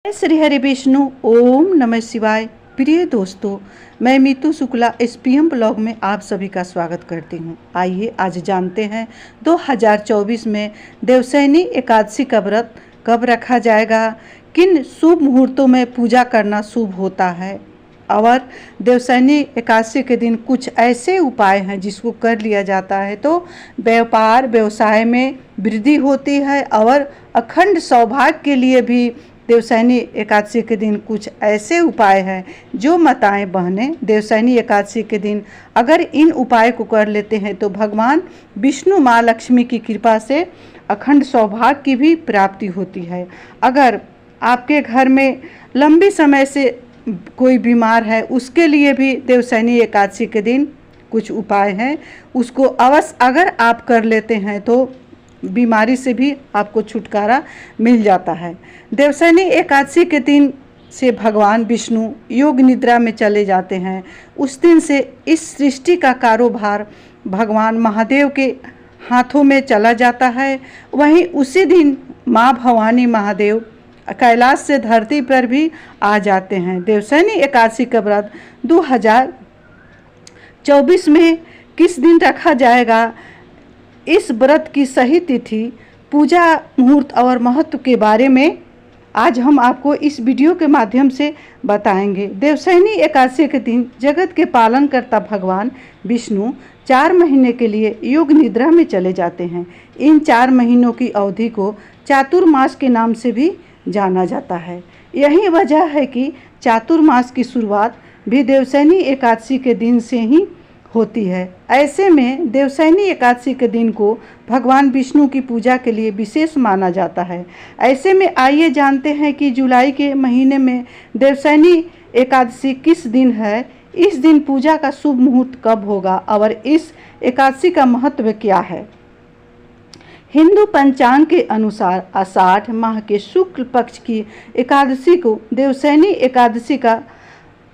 श्री हरि विष्णु। ओम नमः शिवाय। प्रिय दोस्तों, मैं मीतू शुक्ला एसपीएम ब्लॉग में आप सभी का स्वागत करती हूं। आइए आज जानते हैं 2024 में देवशयनी एकादशी का व्रत कब रखा जाएगा, किन शुभ मुहूर्तों में पूजा करना शुभ होता है और देवशयनी एकादशी के दिन कुछ ऐसे उपाय हैं जिसको कर लिया जाता है तो व्यापार व्यवसाय में वृद्धि होती है और अखंड सौभाग्य के लिए भी देवशयनी एकादशी के दिन कुछ ऐसे उपाय हैं जो माताएं बहनें देवशयनी एकादशी के दिन अगर इन उपाय को कर लेते हैं तो भगवान विष्णु माँ लक्ष्मी की कृपा से अखंड सौभाग्य की भी प्राप्ति होती है। अगर आपके घर में लंबी समय से कोई बीमार है उसके लिए भी देवशयनी एकादशी के दिन कुछ उपाय हैं, उसको अवश्य अगर आप कर लेते हैं तो बीमारी से भी आपको छुटकारा मिल जाता है। देवशयनी एकादशी के दिन से भगवान विष्णु योग निद्रा में चले जाते हैं। उस दिन से इस सृष्टि का कारोबार भगवान महादेव के हाथों में चला जाता है। वहीं उसी दिन माँ भवानी महादेव कैलाश से धरती पर भी आ जाते हैं। देवशयनी एकादशी का व्रत 2024 में किस दिन रखा जाएगा, इस व्रत की सही तिथि, पूजा मुहूर्त और महत्व के बारे में आज हम आपको इस वीडियो के माध्यम से बताएंगे। देवशयनी एकादशी के दिन जगत के पालनकर्ता भगवान विष्णु 4 महीने के लिए योग निद्रा में चले जाते हैं। इन 4 महीनों की अवधि को चातुर्मास के नाम से भी जाना जाता है। यही वजह है कि चातुर्मास की शुरुआत भी देवशयनी एकादशी के दिन से ही होती है। ऐसे में देवशयनी एकादशी के दिन को भगवान विष्णु की पूजा के लिए विशेष माना जाता है। ऐसे में आइए जानते हैं कि जुलाई के महीने में देवशयनी एकादशी किस दिन है, इस दिन पूजा का शुभ मुहूर्त कब होगा और इस एकादशी का महत्व क्या है। हिंदू पंचांग के अनुसार आषाढ़ माह के शुक्ल पक्ष की एकादशी को देवशयनी एकादशी का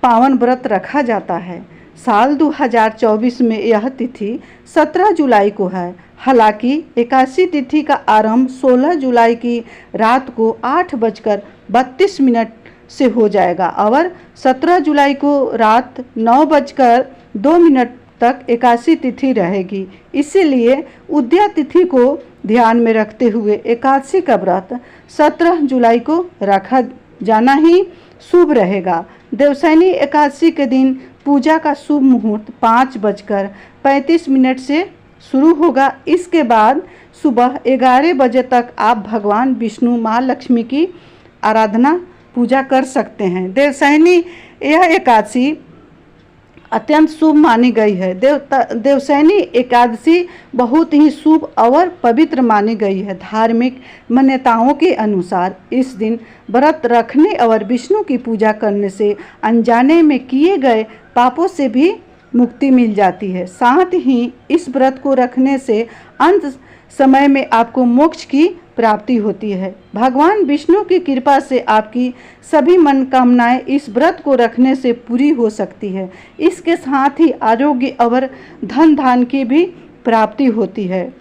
पावन व्रत रखा जाता है। साल 2024 में यह तिथि 17 जुलाई को है। हालांकि एकादशी तिथि का आरंभ 16 जुलाई की रात को 8:32 से हो जाएगा और 17 जुलाई को रात 9:02 तक एकादशी तिथि रहेगी। इसीलिए उदया तिथि को ध्यान में रखते हुए एकादशी का व्रत 17 जुलाई को रखा जाना ही शुभ रहेगा। देवशयनी एकादशी के दिन पूजा का शुभ मुहूर्त 5:35 से शुरू होगा। इसके बाद सुबह 11 बजे तक आप भगवान विष्णु माँ लक्ष्मी की आराधना पूजा कर सकते हैं। देवशयनी यह एकादशी अत्यंत शुभ मानी गई है। देवशयनी एकादशी बहुत ही शुभ और पवित्र मानी गई है। धार्मिक मान्यताओं के अनुसार इस दिन व्रत रखने और विष्णु की पूजा करने से अनजाने में किए गए पापों से भी मुक्ति मिल जाती है। साथ ही इस व्रत को रखने से अंत समय में आपको मोक्ष की प्राप्ति होती है। भगवान विष्णु की कृपा से आपकी सभी मनोकामनाएं इस व्रत को रखने से पूरी हो सकती है। इसके साथ ही आरोग्य और धन धान की भी प्राप्ति होती है।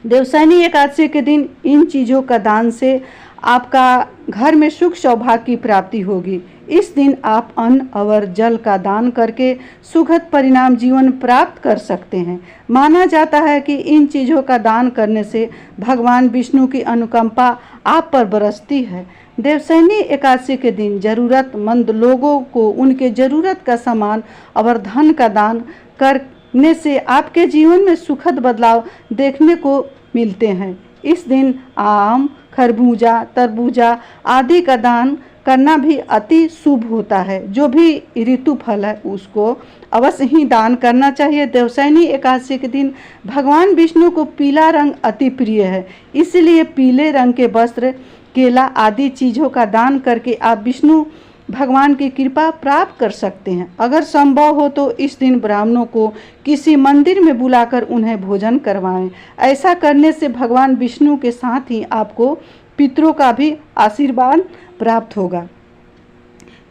देवशयनी एकादशी के दिन इन चीज़ों का दान से आपका घर में सुख सौभाग्य की प्राप्ति होगी। इस दिन आप अन्न और जल का दान करके सुखद परिणाम जीवन प्राप्त कर सकते हैं। माना जाता है कि इन चीज़ों का दान करने से भगवान विष्णु की अनुकंपा आप पर बरसती है। देवशयनी एकादशी के दिन ज़रूरतमंद लोगों को उनके ज़रूरत का सामान और धन का दान करने से आपके जीवन में सुखद बदलाव देखने को मिलते हैं। इस दिन आम, खरबूजा, तरबूजा आदि का दान करना भी अति शुभ होता है। जो भी ऋतु फल है उसको अवश्य ही दान करना चाहिए। देवशयनी एकादशी के दिन भगवान विष्णु को पीला रंग अति प्रिय है, इसलिए पीले रंग के वस्त्र, केला आदि चीज़ों का दान करके आप विष्णु भगवान की कृपा प्राप्त कर सकते हैं। अगर संभव हो तो इस दिन ब्राह्मणों को किसी मंदिर में बुलाकर उन्हें भोजन करवाएं। ऐसा करने से भगवान विष्णु के साथ ही आपको पितरों का भी आशीर्वाद प्राप्त होगा।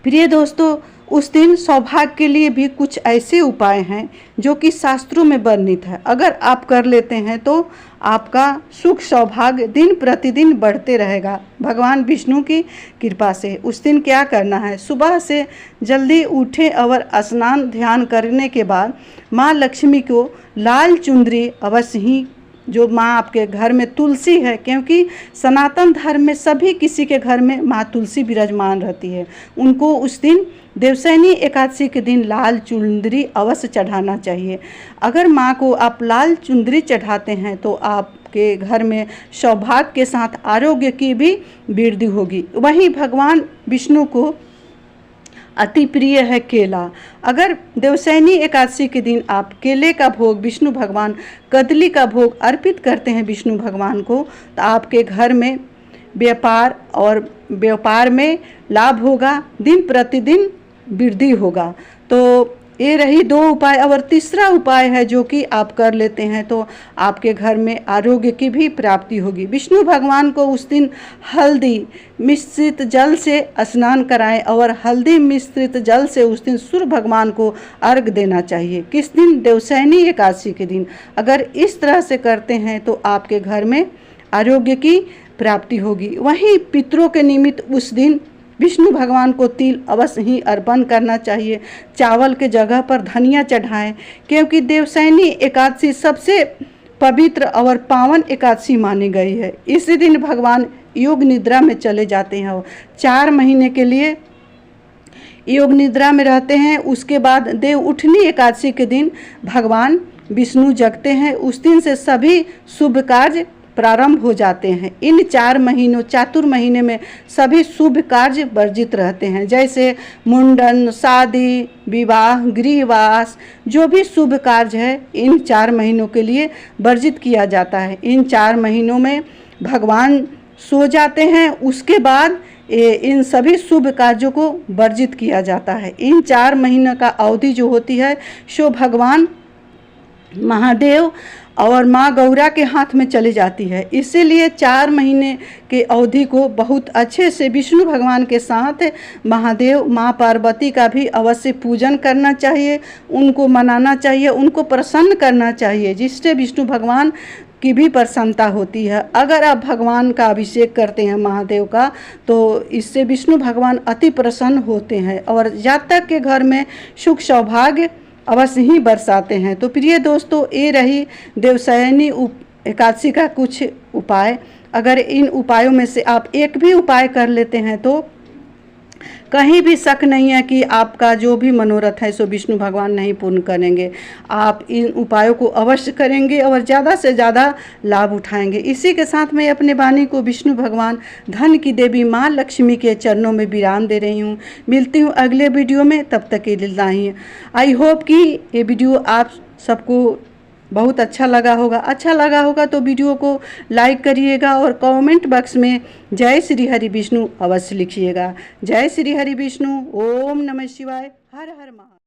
प्रिय दोस्तों, उस दिन सौभाग्य के लिए भी कुछ ऐसे उपाय हैं जो कि शास्त्रों में वर्णित है। अगर आप कर लेते हैं तो आपका सुख सौभाग्य दिन प्रतिदिन बढ़ते रहेगा भगवान विष्णु की कृपा से। उस दिन क्या करना है, सुबह से जल्दी उठें और स्नान ध्यान करने के बाद माँ लक्ष्मी को लाल चुंदरी अवश्य ही, जो माँ आपके घर में तुलसी है, क्योंकि सनातन धर्म में सभी किसी के घर में माँ तुलसी विराजमान रहती है, उनको उस दिन देवशयनी एकादशी के दिन लाल चुंदरी अवश्य चढ़ाना चाहिए। अगर माँ को आप लाल चुंदरी चढ़ाते हैं तो आपके घर में सौभाग्य के साथ आरोग्य की भी वृद्धि होगी। वहीं भगवान विष्णु को अति प्रिय है केला। अगर देवशयनी एकादशी के दिन आप केले का भोग, विष्णु भगवान कदली का भोग अर्पित करते हैं विष्णु भगवान को, तो आपके घर में व्यापार में लाभ होगा, दिन प्रतिदिन वृद्धि होगा। तो ये रही 2 उपाय। और तीसरा उपाय है जो कि आप कर लेते हैं तो आपके घर में आरोग्य की भी प्राप्ति होगी। विष्णु भगवान को उस दिन हल्दी मिश्रित जल से स्नान कराएं और हल्दी मिश्रित जल से उस दिन सूर्य भगवान को अर्घ देना चाहिए। किस दिन, देवशयनी एकादशी के दिन। अगर इस तरह से करते हैं तो आपके घर में आरोग्य की प्राप्ति होगी। वहीं पितरों के निमित्त उस दिन विष्णु भगवान को तिल अवश्य ही अर्पण करना चाहिए। चावल के जगह पर धनिया चढ़ाएं, क्योंकि देवशयनी एकादशी सबसे पवित्र और पावन एकादशी मानी गई है। इसी दिन भगवान योग निद्रा में चले जाते हैं और 4 महीने के लिए योग निद्रा में रहते हैं। उसके बाद देव उठनी एकादशी के दिन भगवान विष्णु जगते हैं। उस दिन से सभी शुभ कार्य प्रारंभ हो जाते हैं। इन 4 महीनों चातुर महीने में सभी शुभ कार्य वर्जित रहते हैं, जैसे मुंडन, शादी, विवाह, गृहवास, जो भी शुभ कार्य है इन 4 महीनों के लिए वर्जित किया जाता है। इन 4 महीनों में भगवान सो जाते हैं, उसके बाद इन सभी शुभ कार्यों को वर्जित किया जाता है। इन 4 महीने का अवधि जो होती है सो भगवान महादेव और माँ गौरा के हाथ में चली जाती है। इसीलिए 4 महीने के अवधि को बहुत अच्छे से विष्णु भगवान के साथ महादेव माँ पार्वती का भी अवश्य पूजन करना चाहिए, उनको मनाना चाहिए, उनको प्रसन्न करना चाहिए, जिससे विष्णु भगवान की भी प्रसन्नता होती है। अगर आप भगवान का अभिषेक करते हैं महादेव का तो इससे विष्णु भगवान अति प्रसन्न होते हैं और जातक के घर में सुख सौभाग्य अवश्य ही बरसाते हैं। तो प्रिय दोस्तों, ये रही देवशयनी एकादशी का कुछ उपाय। अगर इन उपायों में से आप एक भी उपाय कर लेते हैं तो कहीं भी शक नहीं है कि आपका जो भी मनोरथ है सो विष्णु भगवान नहीं पूर्ण करेंगे। आप इन उपायों को अवश्य करेंगे और ज़्यादा से ज़्यादा लाभ उठाएंगे। इसी के साथ मैं अपने वाणी को विष्णु भगवान धन की देवी माँ लक्ष्मी के चरणों में विराम दे रही हूँ। मिलती हूँ अगले वीडियो में, तब तक के लिए नहीं। आई होप कि ये वीडियो आप सबको बहुत अच्छा लगा होगा तो वीडियो को लाइक करिएगा और कमेंट बॉक्स में जय श्री हरि विष्णु अवश्य लिखिएगा। जय श्री हरि विष्णु। ओम नमः शिवाय। हर हर महादेव।